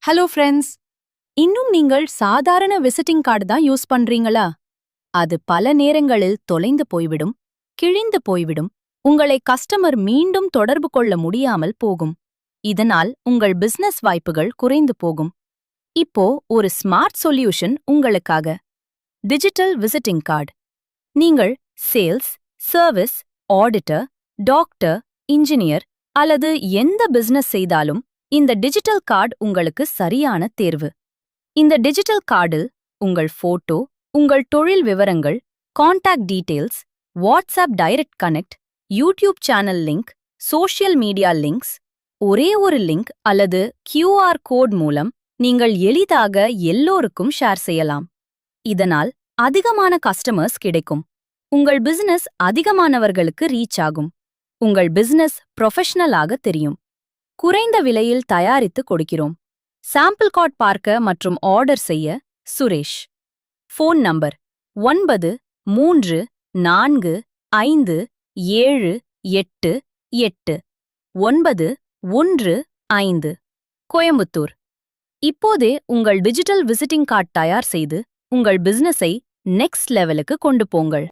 Hello friends. இன்னும் நீங்கள் சாதாரண விசிட்டிங் கார்டு தான் யூஸ் பண்றீங்களா? அது பல நேரங்களில் தொலைந்து போய்விடும், கிழிந்து போய்விடும், உங்களை கஸ்டமர் மீண்டும் தொடர்பு கொள்ள முடியாமல் போகும். இதனால் உங்கள் பிசினஸ் வாய்ப்புகள் குறைந்து போகும். இப்போ ஒரு ஸ்மார்ட் சொல்யூஷன் உங்களுக்காக. Digital visiting card. நீங்கள் sales, service, auditor, doctor, engineer அல்லது எந்த பிசினஸ் செய்தாலும் இந்த டிஜிட்டல் கார்டு உங்களுக்கு சரியான தேர்வு. இந்த டிஜிட்டல் கார்டில் உங்கள் போட்டோ, உங்கள் தொழில் விவரங்கள், contact details, WhatsApp direct connect, YouTube channel link, social media links, ஒரே ஒரு லிங்க் அல்லது QR கோட் மூலம் நீங்கள் எளிதாக எல்லோருக்கும் ஷேர் செய்யலாம். இதனால் அதிகமான கஸ்டமர்ஸ் கிடைக்கும். உங்கள் பிசினஸ் அதிகமானவர்களுக்கு ரீச் ஆகும். உங்கள் பிசினஸ் ப்ரொஃபஷனலாக தெரியும். குறைந்த விலையில் தயாரித்து கொடுக்கிறோம். சாம்பிள் கார்டு பார்க்க மற்றும் ஆர்டர் செய்ய சுரேஷ். Phone number 9345788915 Coimbatore. இப்போதே உங்கள் டிஜிட்டல் விசிட்டிங் கார்டு தயார் செய்து உங்கள் பிசினஸை நெக்ஸ்ட் லெவலுக்கு கொண்டு போங்கள்.